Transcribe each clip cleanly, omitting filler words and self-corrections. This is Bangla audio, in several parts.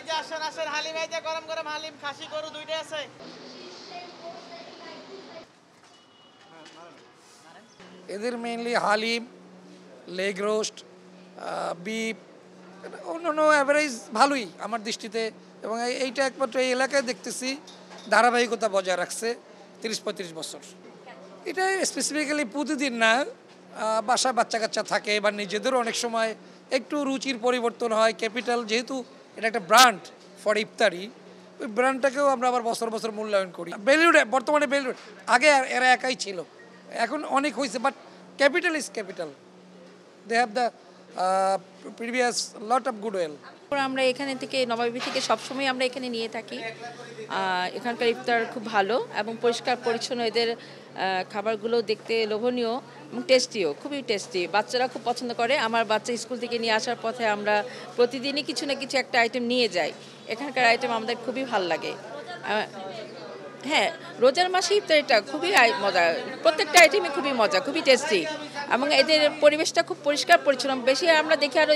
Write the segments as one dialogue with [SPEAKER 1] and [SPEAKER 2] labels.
[SPEAKER 1] যে আসেন আসেন, হালিম এই যে গরম গরম হালিম, খাসি গরু দুইটাই আছে।
[SPEAKER 2] এদের mainly haleem, leg roast, beef, অন্যান্য অ্যাভারেজ ভালোই আমার দৃষ্টিতে। এবং এইটা একমাত্র এই এলাকায় দেখতেছি ধারাবাহিকতা বজায় রাখছে 30-35 বছর। এটা স্পেসিফিক্যালি প্রতিদিন না, বাসায় বাচ্চা কাচ্চা থাকে বা নিজেদেরও অনেক সময় একটু রুচির পরিবর্তন হয়। ক্যাপিটাল যেহেতু এটা একটা ব্র্যান্ড ফর ইফতারি, ওই ব্র্যান্ডটাকেও আমরা আবার বছর বছর মূল্যায়ন করি। বেলিউড বর্তমানে বেলিউড, আগে এরা একাই ছিল, এখন অনেক হয়েছে, but capital is capital. They have the previous lot of goodwill.
[SPEAKER 3] আমরা এখানে থেকে নবাবী থেকে সবসময় আমরা এখানে নিয়ে থাকি। এখানকার ইফতার খুব ভালো এবং পরিষ্কার পরিচ্ছন্ন। এদের খাবারগুলো দেখতে লোভনীয় এবং টেস্টিও, খুবই টেস্টি। বাচ্চারা খুব পছন্দ করে। আমার বাচ্চা স্কুল থেকে নিয়ে আসার পথে আমরা প্রতিদিনই কিছু না কিছু একটা আইটেম নিয়ে যাই। এখানকার আইটেম আমাদের খুবই ভালো লাগে। হ্যাঁ, রোজার মাসে ইফতারিটা খুবই মজা। প্রত্যেকটা আইটেমই খুবই মজা, খুবই টেস্টি এবং এদের পরিবেশটা খুব পরিষ্কার পরিচ্ছন্ন। বেশি আমরা দেখি আরও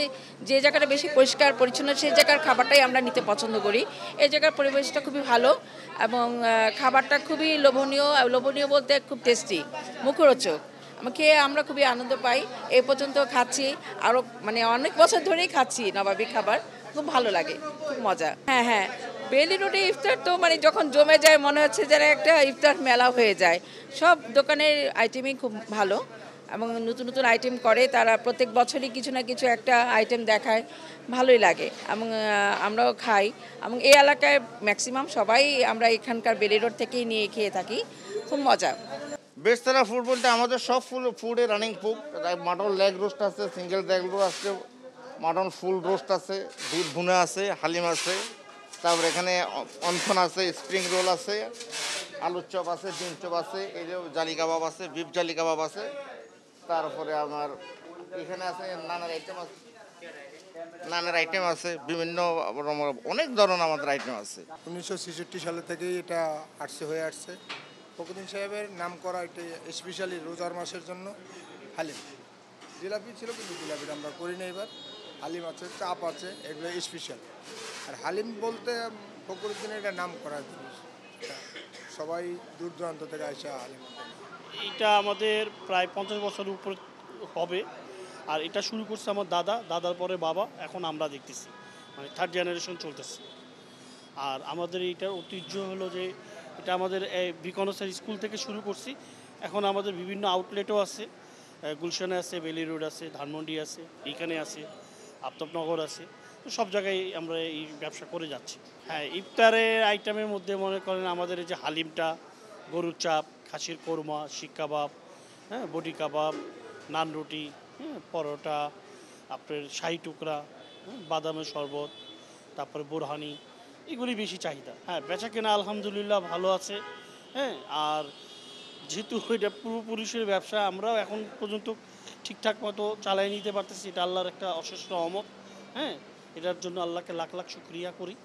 [SPEAKER 3] যে জায়গাটা বেশি পরিষ্কার পরিচ্ছন্ন সেই জায়গার খাবারটাই আমরা নিতে পছন্দ করি। এই জায়গার পরিবেশটা খুবই ভালো এবং খাবারটা খুবই লোভনীয়। লোভনীয় বলতে খুব টেস্টি, মুখরোচক। খেয়ে আমরা খুবই আনন্দ পাই। এই পর্যন্ত খাচ্ছি, আরও মানে অনেক বছর ধরেই খাচ্ছি নবাবী খাবার। খুব ভালো লাগে, খুব মজা। হ্যাঁ হ্যাঁ, বেলি রোডে ইফতার তো মানে যখন জমে যায় মনে হচ্ছে যেন একটা ইফতার মেলা হয়ে যায়। সব দোকানের আইটেমই খুব ভালো এবং নতুন নতুন আইটেম করে তারা। প্রত্যেক বছরই কিছু না কিছু একটা আইটেম দেখায়, ভালোই লাগে এবং আমরাও খাই। এবং এই এলাকায় ম্যাক্সিমাম সবাই আমরা এখানকার বেলি রোড থেকেই নিয়ে খেয়ে থাকি, খুব মজা।
[SPEAKER 4] বেস্ট সেলার ফুড বলতে আমাদের সব ফুডে running food. Mutton leg roast আছে, সিঙ্গেল লেগ রোস্ট আছে, মাটন ফুল রোস্ট আছে, দুধ ভুনা আছে, হালিম আছে, তারপরে এখানে অনফন আছে, স্প্রিং রোল আছে, আলুর চপ আছে, ডিম চপ আছে, এই যে জালি কাবাব আছে, বিফ জালি কাবাব আছে। তারপরে আমার এখানে আছে নানের আইটেম আছে বিভিন্ন অনেক ধরনের আমাদের আইটেম আছে।
[SPEAKER 5] 1966 সালে থেকেই এটা হয়ে আসছে। ফখরুদ্দিন সাহেবের নাম করা এটা স্পেশালি রোজার মাসের জন্য হালিম। জিলাপি ছিল কিন্তু জিলাপিটা আমরা করি না এবার। হালিম আছে, চাপ আছে, এগুলো স্পেশাল। আর হালিম বলতে ফখরুদ্দিনের এটা নাম করা জিনিস, সবাই দূর দূরান্ত থেকে আসে হালিম।
[SPEAKER 6] এটা আমাদের প্রায় 50 বছরের উপর হবে। আর এটা শুরু করছে আমার দাদা, দাদার পরে বাবা, এখন আমরা দেখতেছি, মানে থার্ড জেনারেশন চলতেছে। আর আমাদের এইটার ঐতিহ্য হলো যে এটা আমাদের বিকনসার স্কুল থেকে শুরু করছি। এখন আমাদের বিভিন্ন আউটলেটও আছে, গুলশানে আছে, বেলি রোড আছে, ধানমন্ডি আছে, এইখানে আছে, আফতাবনগর আছে। তো সব জায়গায় আমরা এই ব্যবসা করে যাচ্ছি। হ্যাঁ, ইফতারের আইটেমের মধ্যে মনে করেন আমাদের এই যে হালিমটা, গরুর চাপ, খাসির কোরমা, শিক কাবাব, হ্যাঁ, বডি কাবাব, নান রুটি, হ্যাঁ, পরোটা, আপনার শাহি টুকরা, বাদামের শরবত, তারপরে বোরহানি, এগুলি বেশি চাহিদা। হ্যাঁ, বেচা কেনা আলহামদুলিল্লাহ ভালো আছে। হ্যাঁ, আর যেহেতু এটা পূর্বপুরুষের ব্যবসা, আমরাও এখন পর্যন্ত ঠিকঠাক মতো চালিয়ে নিতে পারতেছি। এটা আল্লাহর একটা অশেষ রহমত। হ্যাঁ, এটার জন্য আল্লাহকে লাখ লাখ শুকরিয়া করি।